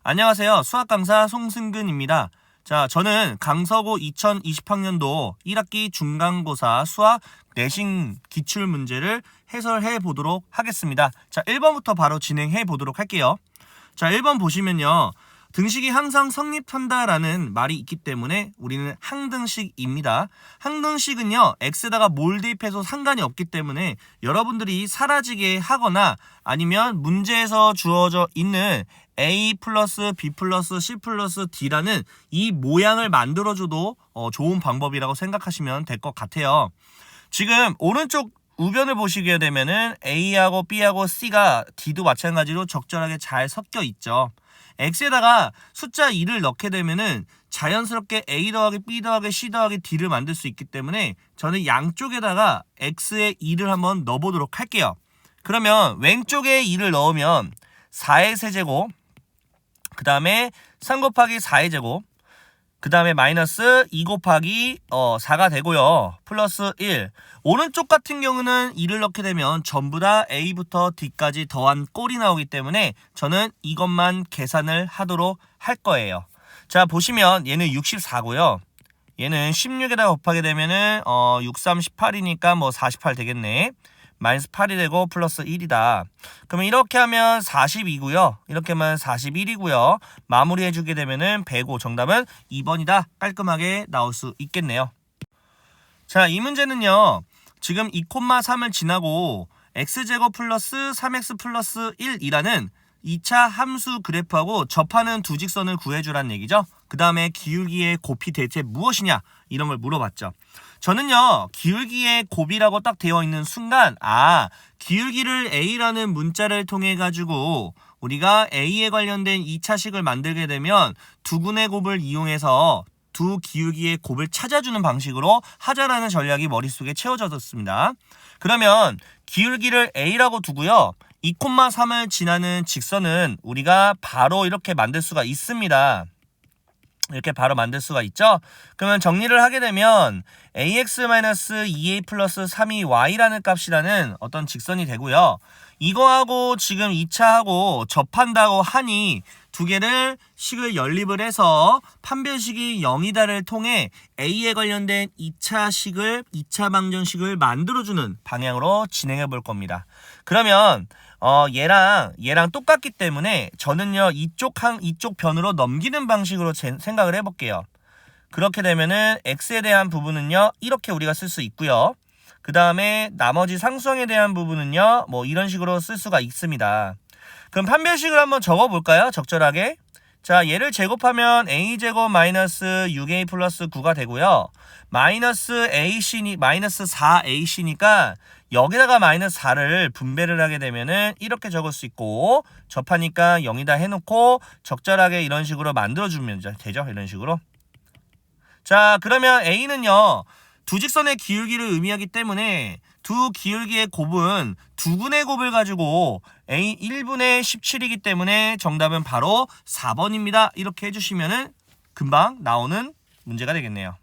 안녕하세요. 수학 강사 송승근입니다. 자, 저는 강서고 2020학년도 1학기 중간고사 수학 내신 기출 문제를 해설해 보도록 하겠습니다. 자, 1번부터 바로 진행해 보도록 할게요. 자, 1번 보시면요. 등식이 항상 성립한다라는 말이 있기 때문에 우리는 항등식입니다. 항등식은요, x에다가 뭘 대입해서 상관이 없기 때문에 여러분들이 사라지게 하거나 아니면 문제에서 주어져 있는 a 플러스 b 플러스 c 플러스 d라는 이 모양을 만들어줘도 좋은 방법이라고 생각하시면 될 것 같아요. 지금 오른쪽 우변을 보시게 되면은 a하고 b하고 c가 d도 마찬가지로 적절하게 잘 섞여 있죠. x에다가 숫자 2를 넣게 되면은 자연스럽게 a 더하기 b 더하기 c 더하기 d를 만들 수 있기 때문에 저는 양쪽에다가 x의 2를 한번 넣어보도록 할게요. 그러면 왼쪽에 2를 넣으면 4의 세제곱, 그 다음에 3 곱하기 4의 제곱, 그 다음에 마이너스 2 곱하기 4가 되고요. 플러스 1. 오른쪽 같은 경우는 2를 넣게 되면 전부 다 A부터 D까지 더한 꼴이 나오기 때문에 저는 이것만 계산을 하도록 할 거예요. 자, 보시면 얘는 64고요. 얘는 16에다 곱하게 되면은 6, 3, 18이니까 뭐 48 되겠네. 마이너스 8이 되고 플러스 1이다. 그러면 이렇게 하면 42고요. 이렇게 하면 41이고요. 마무리해주게 되면은 105. 정답은 2번이다. 깔끔하게 나올 수 있겠네요. 자, 이 문제는요. 지금 2,3을 지나고 x제곱 플러스 3x 플러스 1이라는 2차 함수 그래프하고 접하는 두 직선을 구해주라는 얘기죠. 그 다음에 기울기의 곱이 대체 무엇이냐 이런 걸 물어봤죠. 저는요, 기울기의 곱이라고 딱 되어 있는 순간 기울기를 a라는 문자를 통해 가지고 우리가 a에 관련된 2차식을 만들게 되면 두근의 곱을 이용해서 두 기울기의 곱을 찾아주는 방식으로 하자라는 전략이 머릿속에 채워졌습니다. 그러면 기울기를 a라고 두고요. 2,3을 지나는 직선은 우리가 바로 이렇게 만들 수가 있습니다. 이렇게 바로 만들 수가 있죠. 그러면 정리를 하게 되면 ax-2a 플러스 3y라는 값이라는 어떤 직선이 되고요. 이거하고 지금 2차하고 접한다고 하니 두 개를 식을 연립을 해서 판별식이 0이다를 통해 a에 관련된 2차식을 2차 방정식을 만들어주는 방향으로 진행해 볼 겁니다. 그러면 얘랑 똑같기 때문에 저는요, 이쪽 변으로 넘기는 방식으로 생각을 해볼게요. 그렇게 되면은 x에 대한 부분은요, 이렇게 우리가 쓸 수 있고요. 그 다음에 나머지 상수항에 대한 부분은요, 뭐 이런 식으로 쓸 수가 있습니다. 그럼 판별식을 한번 적어볼까요? 적절하게. 자, 얘를 제곱하면 a제곱 마이너스 6a 플러스 9가 되고요. 마이너스 4ac니까 여기다가 마이너스 4를 분배를 하게 되면은 이렇게 적을 수 있고, 접하니까 0이다 해놓고 적절하게 이런 식으로 만들어주면 되죠. 이런 식으로. 자, 그러면 a는요, 두 직선의 기울기를 의미하기 때문에 두 기울기의 곱은 두근의 곱을 가지고 a 1분의 17이기 때문에 정답은 바로 4번입니다. 이렇게 해주시면은 금방 나오는 문제가 되겠네요.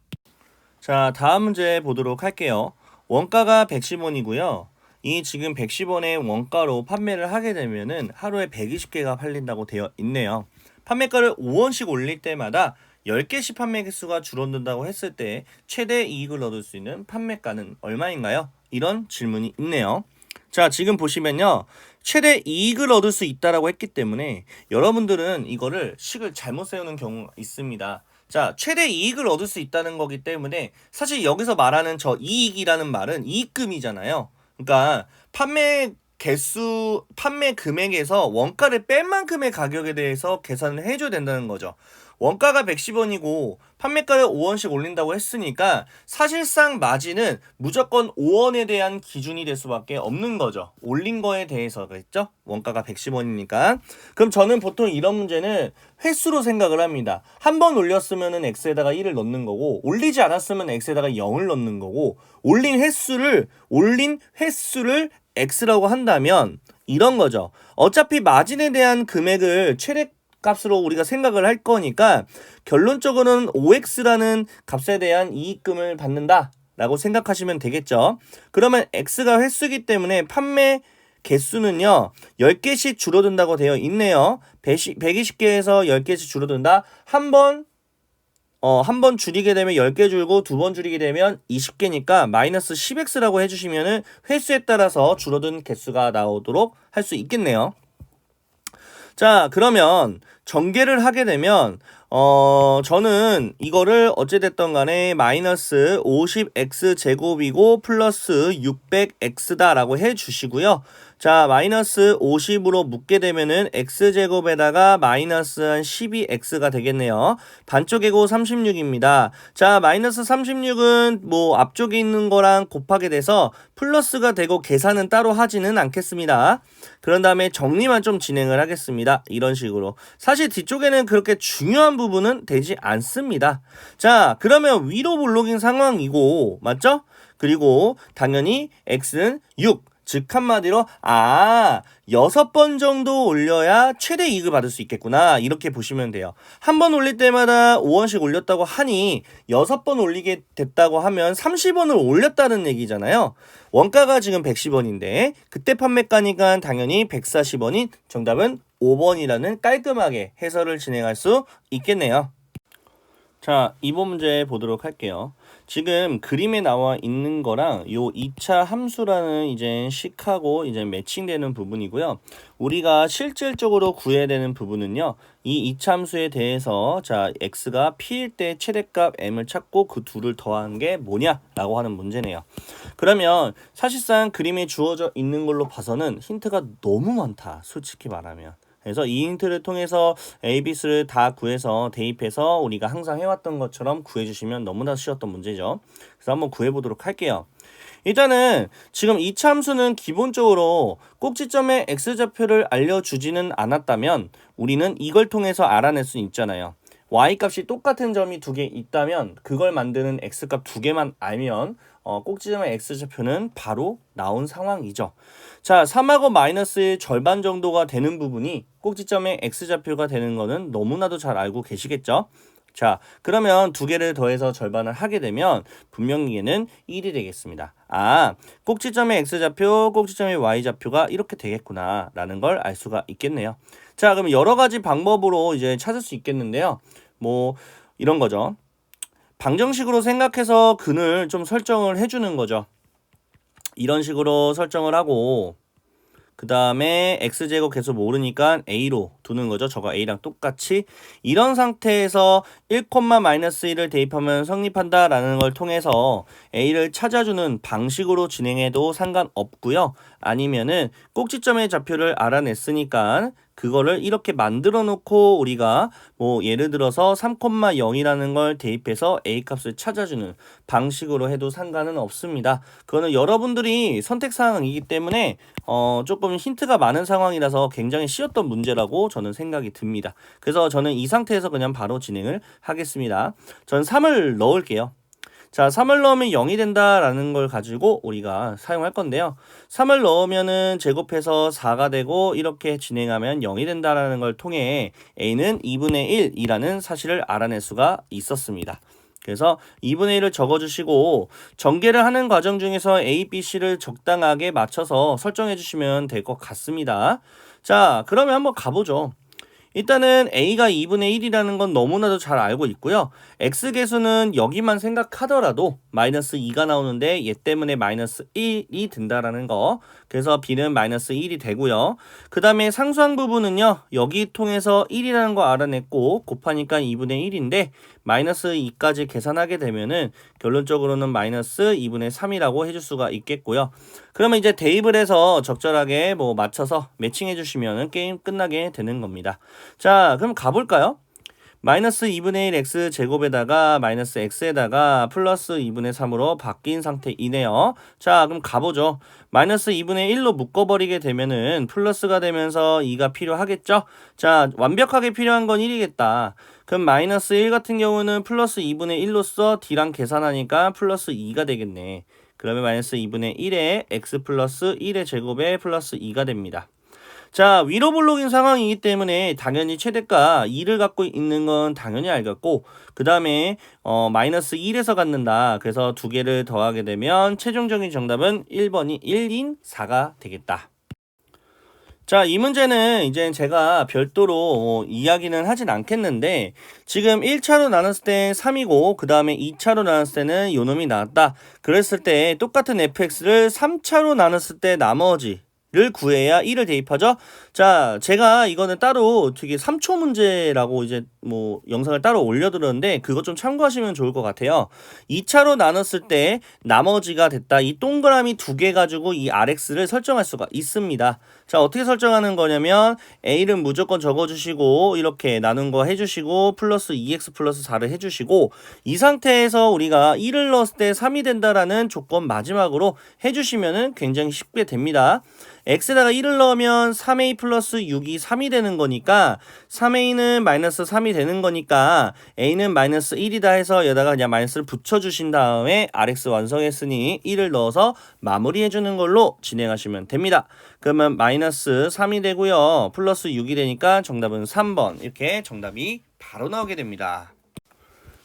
자, 다음 문제 보도록 할게요. 원가가 110원이고요. 이 지금 110원의 원가로 판매를 하게 되면은 하루에 120개가 팔린다고 되어 있네요. 판매가를 5원씩 올릴 때마다 10개씩 판매 개수가 줄어든다고 했을 때 최대 이익을 얻을 수 있는 판매가는 얼마인가요? 이런 질문이 있네요. 자, 지금 보시면요. 최대 이익을 얻을 수 있다라고 했기 때문에 여러분들은 이거를 식을 잘못 세우는 경우가 있습니다. 자, 최대 이익을 얻을 수 있다는 거기 때문에 사실 여기서 말하는 저 이익이라는 말은 이익금이잖아요. 그러니까 판매 금액에서 원가를 뺀 만큼의 가격에 대해서 계산을 해줘야 된다는 거죠. 원가가 110원이고 판매가를 5원씩 올린다고 했으니까 사실상 마진은 무조건 5원에 대한 기준이 될 수밖에 없는 거죠. 올린 거에 대해서, 그랬죠? 원가가 110원이니까. 그럼 저는 보통 이런 문제는 횟수로 생각을 합니다. 한 번 올렸으면 x에다가 1을 넣는 거고, 올리지 않았으면 x에다가 0을 넣는 거고, 올린 횟수를 x라고 한다면 이런 거죠. 어차피 마진에 대한 금액을 최대 값으로 우리가 생각을 할 거니까 결론적으로는 5x라는 값에 대한 이익금을 받는다 라고 생각하시면 되겠죠. 그러면 x가 횟수이기 때문에 판매 개수는요 10개씩 줄어든다고 되어 있네요. 120개에서 10개씩 줄어든다. 한 번 줄이게 되면 10개 줄고 두 번 줄이게 되면 20개니까 마이너스 10x라고 해주시면은 횟수에 따라서 줄어든 개수가 나오도록 할 수 있겠네요. 자, 그러면 전개를 하게 되면 저는 이거를 어찌됐든 간에 마이너스 50x 제곱이고 플러스 600x다 라고 해 주시고요. 자, 마이너스 50으로 묶게 되면은 x제곱에다가 마이너스 한 12x가 되겠네요. 반쪽이고 36입니다. 자, 마이너스 36은 뭐 앞쪽에 있는 거랑 곱하게 돼서 플러스가 되고 계산은 따로 하지는 않겠습니다. 그런 다음에 정리만 좀 진행을 하겠습니다. 이런 식으로. 사실 뒤쪽에는 그렇게 중요한 부분은 되지 않습니다. 자, 그러면 위로 볼록인 상황이고, 맞죠? 그리고 당연히 x는 6. 즉 한마디로 6번 정도 올려야 최대 이익을 받을 수 있겠구나 이렇게 보시면 돼요. 한 번 올릴 때마다 5원씩 올렸다고 하니 6번 올리게 됐다고 하면 30원을 올렸다는 얘기잖아요. 원가가 지금 110원인데 그때 판매가니까 당연히 140원인 정답은 5번이라는 깔끔하게 해설을 진행할 수 있겠네요. 자, 이번 문제 보도록 할게요. 지금 그림에 나와 있는 거랑 요 2차 함수라는 이제 식하고 이제 매칭되는 부분이고요. 우리가 실질적으로 구해야 되는 부분은요. 이 2차 함수에 대해서 자, x가 p일 때 최대값 m을 찾고 그 둘을 더한 게 뭐냐라고 하는 문제네요. 그러면 사실상 그림에 주어져 있는 걸로 봐서는 힌트가 너무 많다. 솔직히 말하면. 그래서 이 힌트를 통해서 A, B를 다 구해서 대입해서 우리가 항상 해왔던 것처럼 구해주시면 너무나 쉬웠던 문제죠. 그래서 한번 구해보도록 할게요. 일단은 지금 2차 함수는 기본적으로 꼭지점의 x좌표를 알려주지는 않았다면 우리는 이걸 통해서 알아낼 수 있잖아요. y값이 똑같은 점이 두 개 있다면 그걸 만드는 x값 두 개만 알면 꼭지점의 x좌표는 바로 나온 상황이죠. 자, 3하고 마이너스의 절반 정도가 되는 부분이 꼭지점의 x좌표가 되는 거는 너무나도 잘 알고 계시겠죠? 자, 그러면 두 개를 더해서 절반을 하게 되면 분명히 얘는 1이 되겠습니다. 꼭지점의 x좌표, 꼭지점의 y좌표가 이렇게 되겠구나 라는 걸 알 수가 있겠네요. 자, 그럼 여러 가지 방법으로 이제 찾을 수 있겠는데요. 뭐 이런 거죠. 방정식으로 생각해서 근을 좀 설정을 해주는 거죠. 이런 식으로 설정을 하고 그 다음에 x제곱 계속 모르니까 a로 두는 거죠. 저거 a랑 똑같이 이런 상태에서 1,-1을 대입하면 성립한다 라는 걸 통해서 a를 찾아주는 방식으로 진행해도 상관없고요. 아니면은 꼭지점의 좌표를 알아냈으니까 그거를 이렇게 만들어 놓고 우리가 뭐 예를 들어서 3,0이라는 걸 대입해서 a 값을 찾아주는 방식으로 해도 상관은 없습니다. 그거는 여러분들이 선택사항이기 때문에 조금 힌트가 많은 상황이라서 굉장히 쉬웠던 문제라고 저는 생각이 듭니다. 그래서 저는 이 상태에서 그냥 바로 진행을 하겠습니다. 전 3을 넣을게요. 자, 3을 넣으면 0이 된다라는 걸 가지고 우리가 사용할 건데요. 3을 넣으면은 제곱해서 4가 되고 이렇게 진행하면 0이 된다라는 걸 통해 a는 2분의 1이라는 사실을 알아낼 수가 있었습니다. 그래서 2분의 1을 적어주시고 전개를 하는 과정 중에서 A, B, C를 적당하게 맞춰서 설정해 주시면 될 것 같습니다. 자, 그러면 한번 가보죠. 일단은 A가 2분의 1이라는 건 너무나도 잘 알고 있고요. X계수는 여기만 생각하더라도 마이너스 2가 나오는데 얘 때문에 마이너스 1이 든다라는 거. 그래서 B는 마이너스 1이 되고요. 그 다음에 상수항 부분은요. 여기 통해서 1이라는 거 알아냈고 곱하니까 2분의 1인데 마이너스 2까지 계산하게 되면은 결론적으로는 마이너스 2분의 3이라고 해줄 수가 있겠고요. 그러면 이제 대입을 해서 적절하게 뭐 맞춰서 매칭해 주시면 게임 끝나게 되는 겁니다. 자, 그럼 가볼까요? 마이너스 2분의 1 x 제곱에다가 마이너스 x에다가 플러스 2분의 3으로 바뀐 상태이네요. 자, 그럼 가보죠. 마이너스 2분의 1로 묶어버리게 되면은 플러스가 되면서 2가 필요하겠죠? 자, 완벽하게 필요한 건 1이겠다. 그럼 마이너스 1 같은 경우는 플러스 2분의 1로서 d랑 계산하니까 플러스 2가 되겠네. 그러면 마이너스 2분의 1에 x 플러스 1의 제곱에 플러스 2가 됩니다. 자, 위로 볼록인 상황이기 때문에 당연히 최대가 2를 갖고 있는 건 당연히 알겠고 그 다음에 마이너스 1에서 갖는다. 그래서 두 개를 더하게 되면 최종적인 정답은 1번이 1인 4가 되겠다. 자, 이 문제는 이제 제가 별도로 이야기는 하진 않겠는데 지금 1차로 나눴을 때 3이고 그 다음에 2차로 나눴을 때는 요놈이 나왔다. 그랬을 때 똑같은 fx를 3차로 나눴을 때 나머지 를 구해야 1을 대입하죠. 자, 제가 이거는 따로 되게 3초 문제라고 이제 뭐 영상을 따로 올려드렸는데 그것 좀 참고하시면 좋을 것 같아요. 2차로 나눴을 때 나머지가 됐다. 이 동그라미 2개 가지고 이 RX를 설정할 수가 있습니다. 자, 어떻게 설정하는 거냐면 A는 무조건 적어주시고 이렇게 나눈 거 해주시고 플러스 2X 플러스 4를 해주시고 이 상태에서 우리가 1을 넣었을 때 3이 된다라는 조건 마지막으로 해주시면은 굉장히 쉽게 됩니다. x에다가 1을 넣으면 3a 플러스 6이 3이 되는 거니까 3a는 마이너스 3이 되는 거니까 a는 마이너스 1이다 해서 여기다가 그냥 마이너스를 붙여주신 다음에 rx 완성했으니 1을 넣어서 마무리해주는 걸로 진행하시면 됩니다. 그러면 마이너스 3이 되고요. 플러스 6이 되니까 정답은 3번. 이렇게 정답이 바로 나오게 됩니다.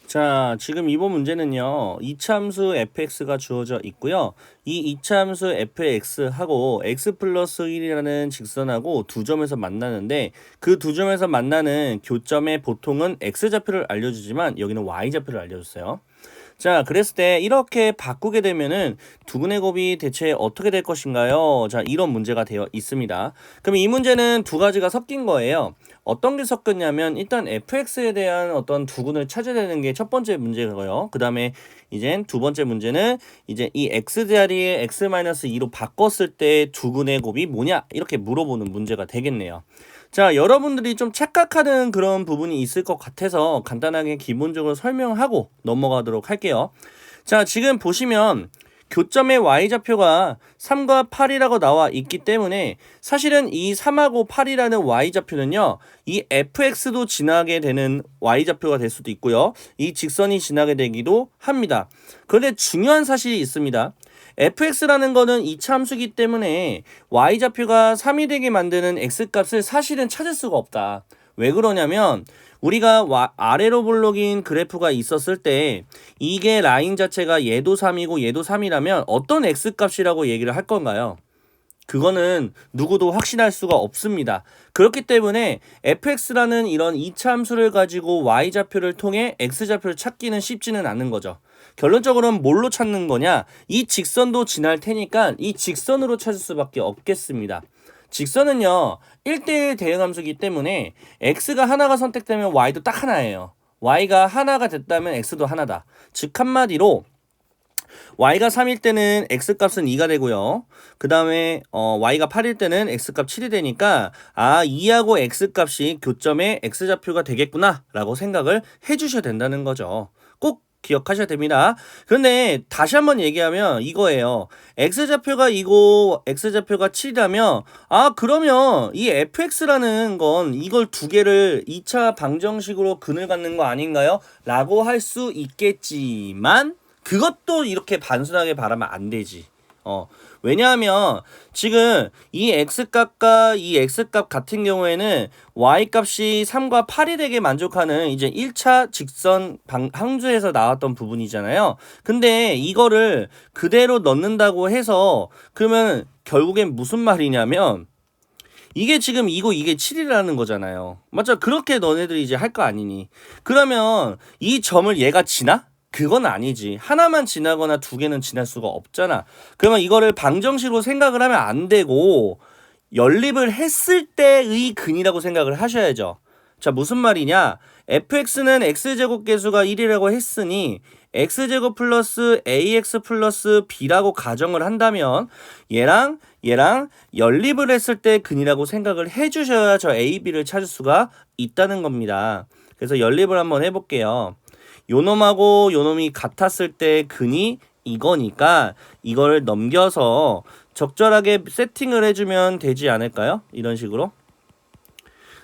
자, 지금 이번 문제는요. 이차함수 fx가 주어져 있고요. 이 이차함수 fx하고 x 플러스 1이라는 직선하고 두 점에서 만나는데 그 두 점에서 만나는 교점의 보통은 x좌표를 알려주지만 여기는 y좌표를 알려줬어요. 자, 그랬을 때 이렇게 바꾸게 되면은 두근의 곱이 대체 어떻게 될 것인가요? 자, 이런 문제가 되어 있습니다. 그럼 이 문제는 두 가지가 섞인 거예요. 어떤 게 섞였냐면 일단 fx에 대한 어떤 두근을 찾아야 되는 게 첫 번째 문제고요. 그 다음에 이젠 두 번째 문제는 이제 이 x 자리에 x-2로 바꿨을 때 두근의 곱이 뭐냐? 이렇게 물어보는 문제가 되겠네요. 자, 여러분들이 좀 착각하는 그런 부분이 있을 것 같아서 간단하게 기본적으로 설명하고 넘어가도록 할게요. 자, 지금 보시면 교점의 y좌표가 3과 8이라고 나와 있기 때문에 사실은 이 3하고 8이라는 y좌표는요. 이 fx도 지나게 되는 y좌표가 될 수도 있고요. 이 직선이 지나게 되기도 합니다. 그런데 중요한 사실이 있습니다. fx라는 거는 이차 함수기 때문에 y좌표가 3이 되게 만드는 x값을 사실은 찾을 수가 없다. 왜 그러냐면 우리가 아래로 볼록인 그래프가 있었을 때 이게 라인 자체가 얘도 3이고 얘도 3이라면 어떤 x값이라고 얘기를 할 건가요? 그거는 누구도 확신할 수가 없습니다. 그렇기 때문에 fx라는 이런 이차 함수를 가지고 y좌표를 통해 x좌표를 찾기는 쉽지는 않은 거죠. 결론적으로는 뭘로 찾는 거냐? 이 직선도 지날 테니까 이 직선으로 찾을 수밖에 없겠습니다. 직선은요 1대1 대응함수이기 때문에 x가 하나가 선택되면 y도 딱 하나예요. y가 하나가 됐다면 x도 하나다. 즉 한마디로 y가 3일 때는 x값은 2가 되고요. 그 다음에 y가 8일 때는 x값 7이 되니까 2하고 x값이 교점의 x좌표가 되겠구나 라고 생각을 해주셔야 된다는 거죠. 꼭 기억하셔야 됩니다. 그런데 다시 한번 얘기하면 이거예요. x좌표가 2고 x좌표가 7이라면 그러면 이 fx라는 건 이걸 두 개를 2차 방정식으로 근을 갖는 거 아닌가요? 라고 할 수 있겠지만 그것도 이렇게 단순하게 바라면 안 되지. 왜냐하면 지금 이 x값과 이 x값 같은 경우에는 y값이 3과 8이 되게 만족하는 이제 1차 직선 함수에서 나왔던 부분이잖아요. 근데 이거를 그대로 넣는다고 해서 그러면 결국엔 무슨 말이냐면 이게 지금 2고 이게 7이라는 거잖아요. 맞죠? 그렇게 너네들이 이제 할 거 아니니. 그러면 이 점을 얘가 지나? 그건 아니지. 하나만 지나거나 두 개는 지날 수가 없잖아. 그러면 이거를 방정식으로 생각을 하면 안 되고 연립을 했을 때의 근이라고 생각을 하셔야죠. 자, 무슨 말이냐? fx는 x제곱 계수가 1이라고 했으니 x제곱 플러스 ax 플러스 b라고 가정을 한다면 얘랑 연립을 했을 때 근이라고 생각을 해주셔야 저 a, b를 찾을 수가 있다는 겁니다. 그래서 연립을 한번 해볼게요. 요놈하고 요놈이 같았을 때 근이 이거니까 이걸 넘겨서 적절하게 세팅을 해주면 되지 않을까요? 이런 식으로.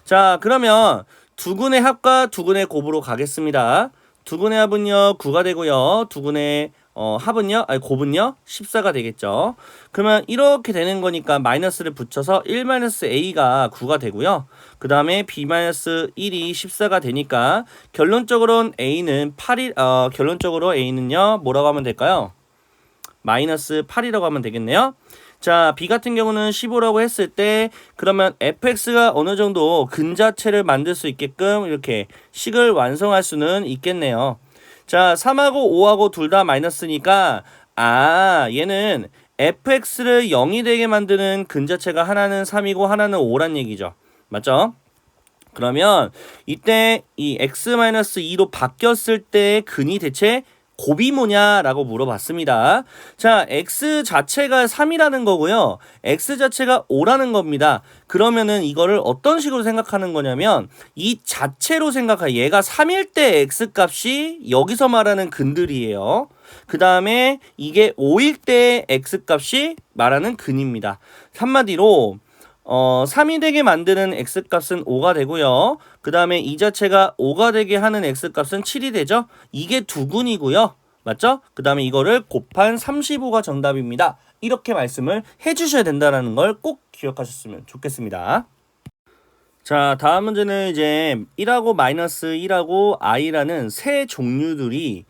자, 그러면 두근의 합과 두근의 곱으로 가겠습니다. 두근의 합은요 9가 되고요. 두근의 곱은요 14가 되겠죠. 그러면 이렇게 되는 거니까 마이너스를 붙여서 1-a가 9가 되고요. 그 다음에 b-1이 14가 되니까 결론적으로는 a는 8이 결론적으로 a는요 뭐라고 하면 될까요? 마이너스 8이라고 하면 되겠네요. 자, b 같은 경우는 15라고 했을 때 그러면 fx가 어느 정도 근자체를 만들 수 있게끔 이렇게 식을 완성할 수는 있겠네요. 자, 3하고 5하고 둘 다 마이너스니까 얘는 fx를 0이 되게 만드는 근자체가 하나는 3이고 하나는 5란 얘기죠. 맞죠? 그러면 이때 이 x-2로 바뀌었을 때 근이 대체 곱이 뭐냐라고 물어봤습니다. 자, x 자체가 3이라는 거고요. x 자체가 5라는 겁니다. 그러면은 이거를 어떤 식으로 생각하는 거냐면 이 자체로 생각해. 얘가 3일 때 x 값이 여기서 말하는 근들이에요. 그 다음에 이게 5일 때 x 값이 말하는 근입니다. 한마디로 3이 되게 만드는 x값은 5가 되고요. 그 다음에 이 자체가 5가 되게 하는 x값은 7이 되죠. 이게 두 근이고요. 맞죠? 그 다음에 이거를 곱한 35가 정답입니다. 이렇게 말씀을 해주셔야 된다는 걸 꼭 기억하셨으면 좋겠습니다. 자, 다음 문제는 이제 1하고 마이너스 1하고 i라는 세 종류들이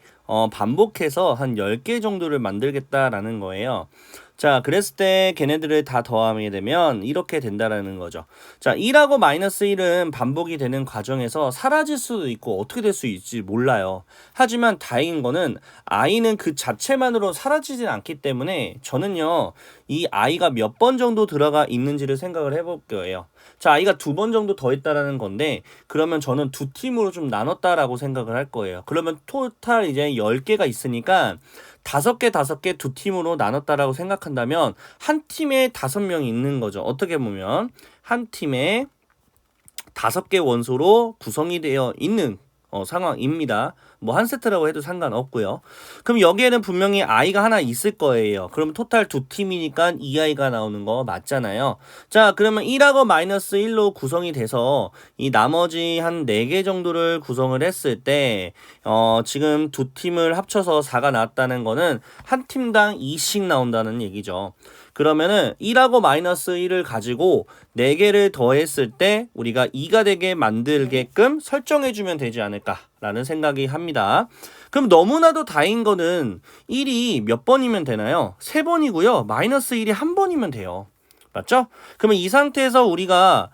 반복해서 한 10개 정도를 만들겠다라는 거예요. 자, 그랬을 때 걔네들을 다 더하게 되면 이렇게 된다라는 거죠. 자, 1하고 마이너스 1은 반복이 되는 과정에서 사라질 수도 있고 어떻게 될 수 있을지 몰라요. 하지만 다행인 거는 i는 그 자체만으로 사라지진 않기 때문에 저는요, 이 i가 몇 번 정도 들어가 있는지를 생각을 해볼 거예요. 자, i가 2번 정도 더 있다라는 건데 그러면 저는 두 팀으로 좀 나눴다라고 생각을 할 거예요. 그러면 토탈 이제 10개가 있으니까 5개 두 팀으로 나눴다라고 생각한다면 한 팀에 5명이 있는 거죠. 어떻게 보면 한 팀에 5개 원소로 구성이 되어 있는 상황입니다. 뭐 한 세트라고 해도 상관없고요. 그럼 여기에는 분명히 i가 하나 있을 거예요. 그럼 토탈 두 팀이니까 2i가 나오는 거 맞잖아요. 자, 그러면 1하고 마이너스 1로 구성이 돼서 이 나머지 한 4개 정도를 구성을 했을 때 지금 두 팀을 합쳐서 4가 나왔다는 거는 한 팀당 2씩 나온다는 얘기죠. 그러면은 1하고 마이너스 1을 가지고 4개를 더했을 때 우리가 2가 되게 만들게끔 설정해주면 되지 않을까라는 생각이 합니다. 그럼 너무나도 다행인 거는 1이 몇 번이면 되나요? 3번이고요. 마이너스 1이 한 번이면 돼요. 맞죠? 그러면 이 상태에서 우리가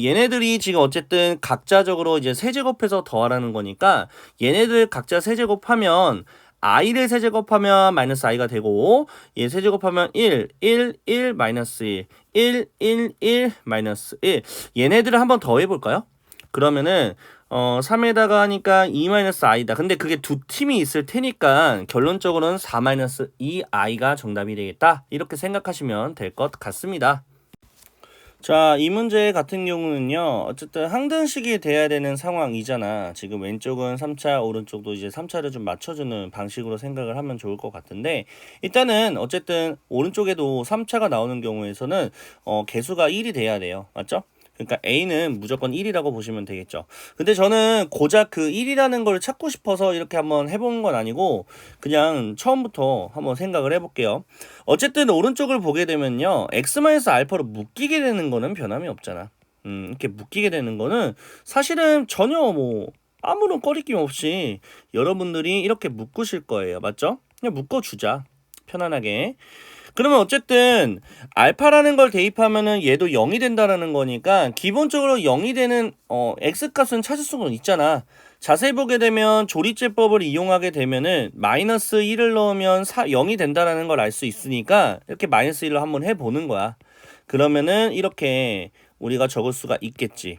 얘네들이 지금 어쨌든 각자적으로 이제 세제곱해서 더하라는 거니까 얘네들 각자 세제곱하면 i를 세제곱하면 마이너스 i가 되고 얘 세제곱하면 1, 1, 1, 마이너스 1, 1, 1, 1, 마이너스 1 얘네들을 한번 더 해볼까요? 그러면은 3에다가 하니까 2 마이너스 i다. 근데 그게 두 팀이 있을 테니까 결론적으로는 4 마이너스 2i가 정답이 되겠다. 이렇게 생각하시면 될 것 같습니다. 자, 이 문제 같은 경우는요, 어쨌든 항등식이 돼야 되는 상황이잖아. 지금 왼쪽은 3차, 오른쪽도 이제 3차를 좀 맞춰주는 방식으로 생각을 하면 좋을 것 같은데, 일단은 어쨌든 오른쪽에도 3차가 나오는 경우에서는 개수가 1이 돼야 돼요. 맞죠? 그러니까 A는 무조건 1이라고 보시면 되겠죠. 근데 저는 고작 그 1이라는 걸 찾고 싶어서 이렇게 한번 해본 건 아니고 그냥 처음부터 한번 생각을 해볼게요. 어쨌든 오른쪽을 보게 되면요. x-알파로 묶이게 되는 거는 변함이 없잖아. 이렇게 묶이게 되는 거는 사실은 전혀 뭐 아무런 꺼리낌 없이 여러분들이 이렇게 묶으실 거예요. 맞죠? 그냥 묶어주자. 편안하게. 그러면 어쨌든 알파라는 걸 대입하면은 얘도 0이 된다라는 거니까 기본적으로 0이 되는 x값은 찾을 수는 있잖아. 자세히 보게 되면 조리제법을 이용하게 되면은 마이너스 1을 넣으면 0이 된다라는 걸 알 수 있으니까 이렇게 마이너스 1로 한번 해보는 거야. 그러면은 이렇게 우리가 적을 수가 있겠지.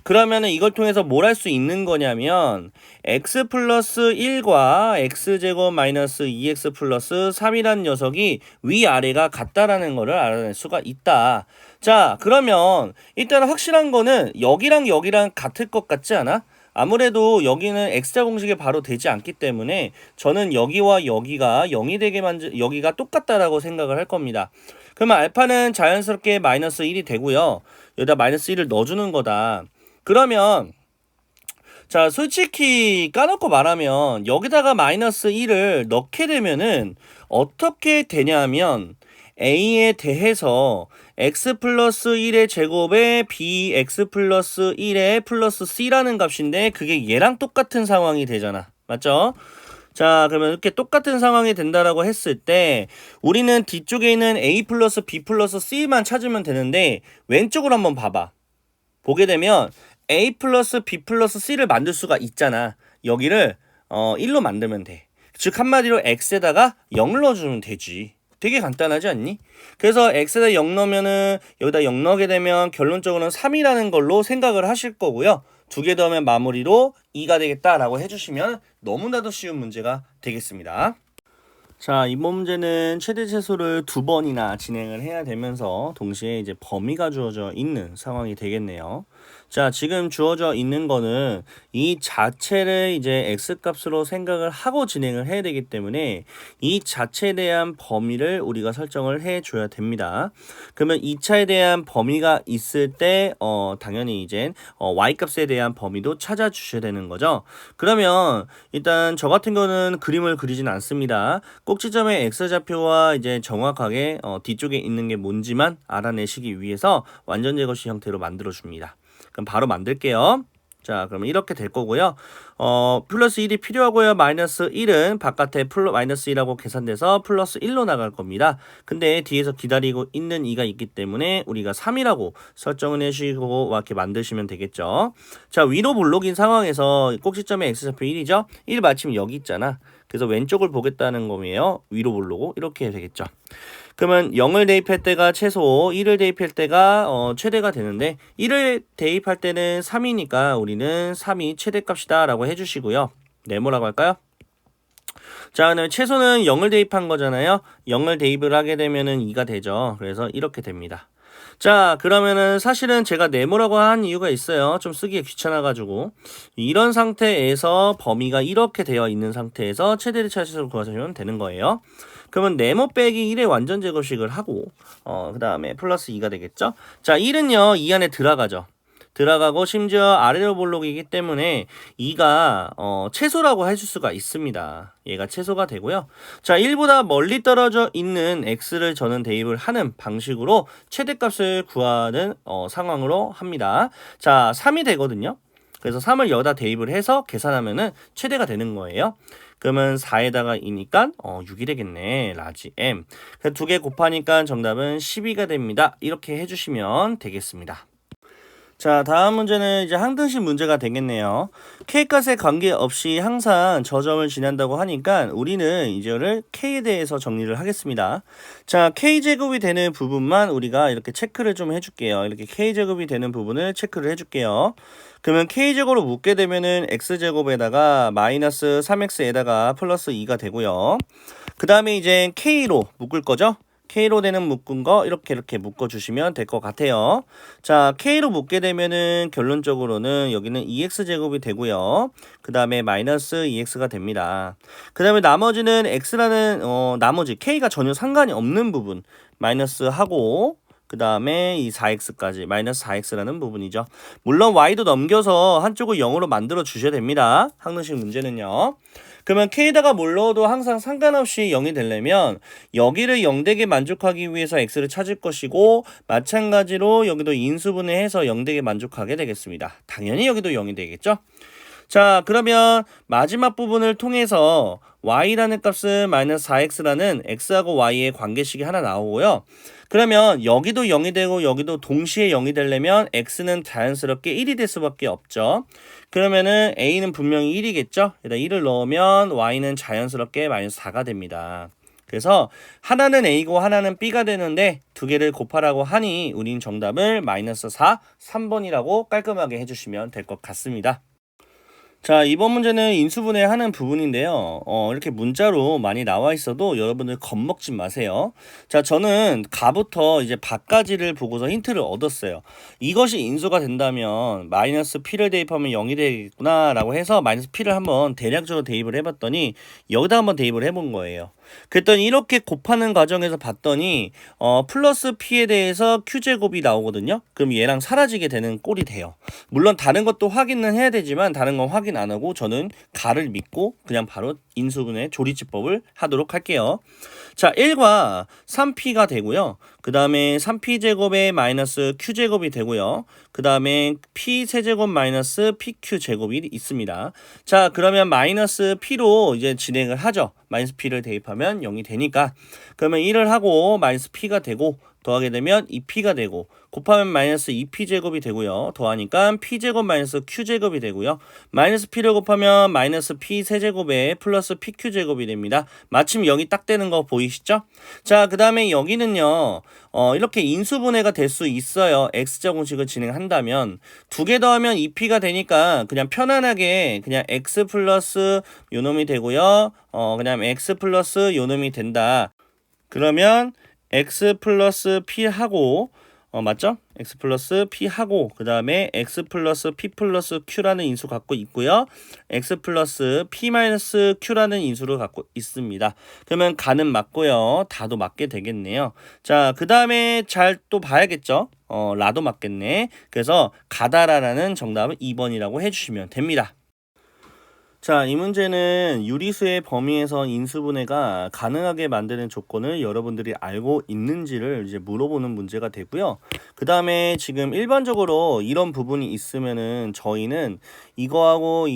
그러면은 이걸 통해서 뭘 할 수 있는 거냐면 x 플러스 1과 x제곱 마이너스 2x 플러스 3이라는 녀석이 위아래가 같다라는 거를 알아낼 수가 있다. 자, 그러면 일단 확실한 거는 여기랑 여기랑 같을 것 같지 않아? 아무래도 여기는 x자 공식이 바로 되지 않기 때문에 저는 여기와 여기가 0이 되게 여기가 똑같다라고 생각을 할 겁니다. 그러면 알파는 자연스럽게 마이너스 1이 되고요. 여기다 마이너스 1을 넣어주는 거다. 그러면 자, 솔직히 까놓고 말하면 여기다가 마이너스 1을 넣게 되면은 어떻게 되냐면 a에 대해서 x 플러스 1의 제곱에 bx 플러스 1의 플러스 c라는 값인데 그게 얘랑 똑같은 상황이 되잖아. 맞죠? 자, 그러면 이렇게 똑같은 상황이 된다라고 했을 때 우리는 뒤쪽에 있는 A 플러스 B 플러스 C만 찾으면 되는데 왼쪽으로 한번 봐봐. 보게 되면 A 플러스 B 플러스 C를 만들 수가 있잖아. 여기를 1로 만들면 돼. 즉 한마디로 X에다가 0을 넣어주면 되지. 되게 간단하지 않니? 그래서 X에다 0 넣으면은 여기다 0 넣게 되면 결론적으로는 3이라는 걸로 생각을 하실 거고요. 두 개 더하면 마무리로 2가 되겠다라고 해주시면 너무나도 쉬운 문제가 되겠습니다. 자, 이번 문제는 최대 최소를 2번이나 진행을 해야 되면서 동시에 이제 범위가 주어져 있는 상황이 되겠네요. 자, 지금 주어져 있는 거는 이 자체를 이제 x값으로 생각을 하고 진행을 해야 되기 때문에 이 자체에 대한 범위를 우리가 설정을 해 줘야 됩니다. 그러면 2차에 대한 범위가 있을 때 당연히 이제 y값에 대한 범위도 찾아 주셔야 되는 거죠. 그러면 일단 저 같은 거는 그림을 그리진 않습니다. 꼭지점의 x좌표와 이제 정확하게 뒤쪽에 있는 게 뭔지만 알아내시기 위해서 완전 제거시 형태로 만들어 줍니다. 그럼 바로 만들게요. 자, 그러면 이렇게 될 거고요. 플러스 1이 필요하고요. 마이너스 1은 바깥에 마이너스 1하고 계산돼서 플러스 1로 나갈 겁니다. 근데 뒤에서 기다리고 있는 2가 있기 때문에 우리가 3이라고 설정을 해주시고 이렇게 만드시면 되겠죠. 자, 위로 볼록인 상황에서 꼭지점의 x좌표 1이죠. 1 마침 여기 있잖아. 그래서 왼쪽을 보겠다는 거예요. 위로 볼록 이렇게 되겠죠. 그러면 0을 대입할 때가 최소, 1을 대입할 때가 최대가 되는데 1을 대입할 때는 3이니까 우리는 3이 최대값이다 라고 해주시고요. 네모라고 할까요? 자, 그다음에 최소는 0을 대입한 거잖아요. 0을 대입을 하게 되면은 2가 되죠. 그래서 이렇게 됩니다. 자, 그러면은 사실은 제가 네모라고 한 이유가 있어요. 좀 쓰기에 귀찮아가지고. 이런 상태에서 범위가 이렇게 되어 있는 상태에서 최대를 찾으셔서 구하시면 되는 거예요. 그러면 네모 빼기 1의 완전 제곱식을 하고 그 다음에 플러스 2가 되겠죠. 자, 1은요 2 안에 들어가고 심지어 아래로 볼록이기 때문에 2가 최소라고 해줄 수가 있습니다. 얘가 최소가 되고요. 자, 1보다 멀리 떨어져 있는 x를 저는 대입을 하는 방식으로 최대값을 구하는 상황으로 합니다. 자, 3이 되거든요. 그래서 3을 여기다 대입을 해서 계산하면은 최대가 되는 거예요. 그러면 4에다가 2니까 6이 되겠네. 라지 m. 두 개 곱하니까 정답은 12가 됩니다. 이렇게 해주시면 되겠습니다. 자, 다음 문제는 이제 항등식 문제가 되겠네요. K값에 관계없이 항상 저점을 지난다고 하니까 우리는 이제를 K에 대해서 정리를 하겠습니다. 자, K제곱이 되는 부분만 우리가 이렇게 체크를 좀 해줄게요. 이렇게 K제곱이 되는 부분을 체크를 해줄게요. 그러면 K제곱으로 묶게 되면은 X제곱에다가 마이너스 3X에다가 플러스 2가 되고요. 그 다음에 이제 K로 묶을 거죠? K로 되는 묶은 거 이렇게 묶어주시면 될 것 같아요. 자, K로 묶게 되면은 결론적으로는 여기는 2X제곱이 되고요. 그 다음에 마이너스 2X가 됩니다. 그 다음에 나머지는 X라는 나머지 K가 전혀 상관이 없는 부분 마이너스 하고 그 다음에 이 4x까지 마이너스 4x라는 부분이죠. 물론 y도 넘겨서 한쪽을 0으로 만들어 주셔야 됩니다. 항등식 문제는요. 그러면 k에다가 뭘 넣어도 항상 상관없이 0이 되려면 여기를 0되게 만족하기 위해서 x를 찾을 것이고 마찬가지로 여기도 인수분해해서 0되게 만족하게 되겠습니다. 당연히 여기도 0이 되겠죠. 자, 그러면 마지막 부분을 통해서 y라는 값은 마이너스 4x라는 x하고 y의 관계식이 하나 나오고요. 그러면 여기도 0이 되고 여기도 동시에 0이 되려면 x는 자연스럽게 1이 될 수밖에 없죠. 그러면은 a는 분명히 1이겠죠. 여기다 1을 넣으면 y는 자연스럽게 마이너스 4가 됩니다. 그래서 하나는 a고 하나는 b가 되는데 두 개를 곱하라고 하니 우린 정답을 마이너스 4, 3번이라고 깔끔하게 해주시면 될 것 같습니다. 자, 이번 문제는 인수분해하는 부분인데요. 이렇게 문자로 많이 나와 있어도 여러분들 겁먹지 마세요. 자, 저는 가부터 이제 밖까지를 보고서 힌트를 얻었어요. 이것이 인수가 된다면 마이너스 p를 대입하면 0이 되겠구나 라고 해서 마이너스 p를 한번 대략적으로 대입을 해봤더니 여기다 한번 대입을 해본 거예요. 그랬더니 이렇게 곱하는 과정에서 봤더니 플러스 p에 대해서 q제곱이 나오거든요. 그럼 얘랑 사라지게 되는 꼴이 돼요. 물론 다른 것도 확인은 해야 되지만 다른 건 확인 안 하고 저는 가를 믿고 그냥 바로 인수분해 조리치법을 하도록 할게요. 자, 1과 3p가 되고요. 그 다음에 3p제곱에 마이너스 q제곱이 되고요. 그 다음에 p세제곱 마이너스 pq제곱이 있습니다. 자, 그러면 마이너스 p로 이제 진행을 하죠. 마이너스 p를 대입하면 0이 되니까. 그러면 1을 하고 마이너스 p가 되고 더하게 되면 2p가 되고 곱하면 마이너스 2p제곱이 되고요. 더하니까 p제곱 마이너스 q제곱이 되고요. 마이너스 p를 곱하면 마이너스 p 세제곱에 플러스 pq제곱이 됩니다. 마침 0이 딱 되는 거 보이시죠? 자, 그 다음에 여기는요. 이렇게 인수분해가 될 수 있어요. x자 공식을 진행한다면 두 개 더하면 2p가 되니까 그냥 편안하게 그냥 x 플러스 요놈이 되고요. 그냥 x 플러스 요놈이 된다. 그러면 x 플러스 p 하고 맞죠? x 플러스 p 하고 그 다음에 x 플러스 p 플러스 q라는 인수 갖고 있고요. x 플러스 p 마이너스 q라는 인수를 갖고 있습니다. 그러면 가는 맞고요. 다도 맞게 되겠네요. 자, 그 다음에 잘 또 봐야겠죠? 라도 맞겠네. 그래서 가다라라는 정답은 2번이라고 해주시면 됩니다. 자, 이 문제는 유리수의 범위에서 인수분해가 가능하게 만드는 조건을 여러분들이 알고 있는지를 이제 물어보는 문제가 되고요. 그 다음에 지금 일반적으로 이런 부분이 있으면은 저희는 이거하고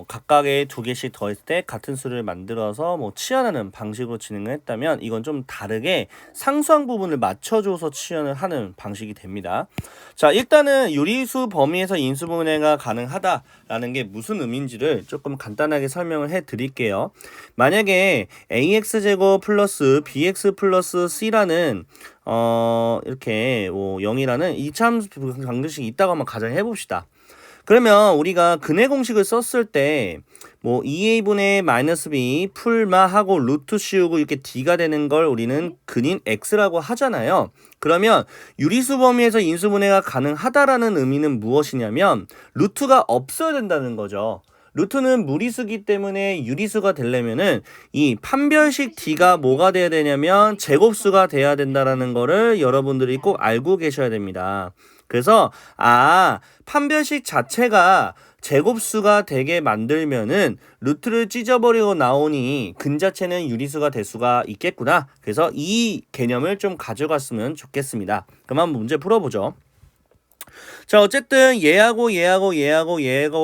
각각의 두 개씩 더했을 때 같은 수를 만들어서 뭐 치환하는 방식으로 진행을 했다면 이건 좀 다르게 상수항 부분을 맞춰줘서 치환을 하는 방식이 됩니다. 자, 일단은 유리수 범위에서 인수분해가 가능하다라는 게 무슨 의미인지를 조금 간단하게 설명을 해 드릴게요. 만약에 ax제곱 플러스 bx 플러스 c라는 이렇게 0이라는 이참 방정식이 있다고 한번 가정해 봅시다. 그러면 우리가 근해 공식을 썼을 때 뭐 2a분의 마이너스 b 풀마 하고 루트 씌우고 이렇게 d가 되는 걸 우리는 근인 x라고 하잖아요. 그러면 유리수 범위에서 인수분해가 가능하다라는 의미는 무엇이냐면 루트가 없어야 된다는 거죠. 루트는 무리수기 때문에 유리수가 되려면은 이 판별식 d가 뭐가 돼야 되냐면 제곱수가 돼야 된다라는 거를 여러분들이 꼭 알고 계셔야 됩니다. 그래서 판별식 자체가 제곱수가 되게 만들면은 루트를 찢어버리고 나오니 근자체는 유리수가 될 수가 있겠구나. 그래서 이 개념을 좀 가져갔으면 좋겠습니다. 그럼 한번 문제 풀어보죠. 자, 어쨌든 얘하고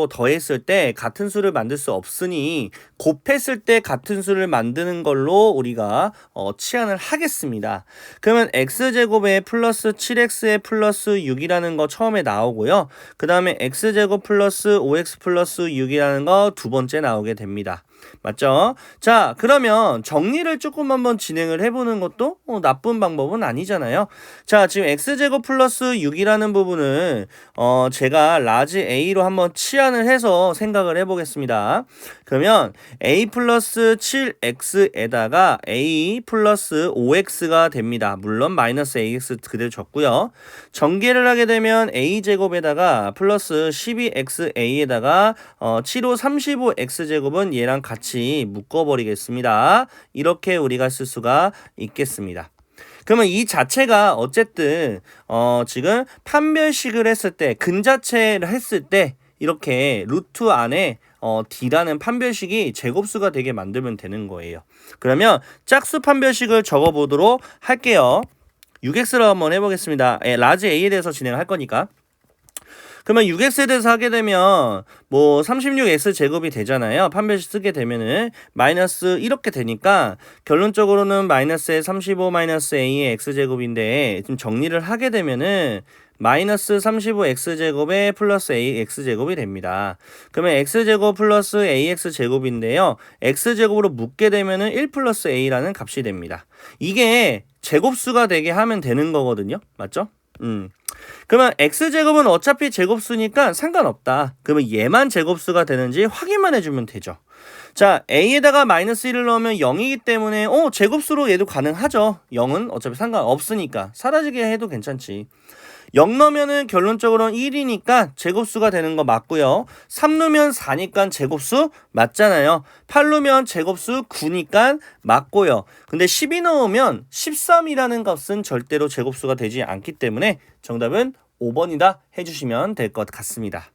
더했을 때 같은 수를 만들 수 없으니 곱했을 때 같은 수를 만드는 걸로 우리가 치환을 하겠습니다. 그러면 x제곱에 플러스 7x에 플러스 6이라는 거 처음에 나오고요. 그 다음에 x제곱 플러스 5x 플러스 6이라는 거 두 번째 나오게 됩니다. 맞죠? 자, 그러면 정리를 조금 한번 진행을 해보는 것도 나쁜 방법은 아니잖아요. 자, 지금 x제곱 플러스 6이라는 부분은 제가 라지 a로 한번 치환을 해서 생각을 해보겠습니다. 그러면 a 플러스 7x에다가 a 플러스 5x가 됩니다. 물론 마이너스 ax 그대로 적고요. 전개를 하게 되면 a제곱에다가 플러스 12xa에다가 7호 35x제곱은 얘랑 같이 묶어버리겠습니다. 이렇게 우리가 쓸 수가 있겠습니다. 그러면 이 자체가 어쨌든 지금 판별식을 했을 때 근자체를 했을 때 이렇게 루트 안에 d라는 판별식이 제곱수가 되게 만들면 되는 거예요. 그러면 짝수 판별식을 적어보도록 할게요. 6x로 한번 해보겠습니다. 라지 a에 대해서 진행할 거니까. 그러면 6x에 대해서 하게 되면 뭐 36x 제곱이 되잖아요. 판별식 쓰게 되면은 마이너스 이렇게 되니까 결론적으로는 마이너스에 35 마이너스 a의 x제곱인데 좀 정리를 하게 되면은 마이너스 35x제곱에 플러스 ax제곱이 됩니다. 그러면 x제곱 플러스 ax제곱인데요. x제곱으로 묶게 되면은 1 플러스 a라는 값이 됩니다. 이게 제곱수가 되게 하면 되는 거거든요. 맞죠? 그러면 x제곱은 어차피 제곱수니까 상관없다. 그러면 얘만 제곱수가 되는지 확인만 해주면 되죠. 자, a에다가 마이너스 1을 넣으면 0이기 때문에 제곱수로 얘도 가능하죠. 0은 어차피 상관없으니까 사라지게 해도 괜찮지. 0 넣으면은 결론적으로는 1이니까 제곱수가 되는 거 맞고요. 3 넣으면 4니까 제곱수 맞잖아요. 8 넣으면 제곱수 9니까 맞고요. 근데 12 넣으면 13이라는 값은 절대로 제곱수가 되지 않기 때문에 정답은 5번이다 해주시면 될 것 같습니다.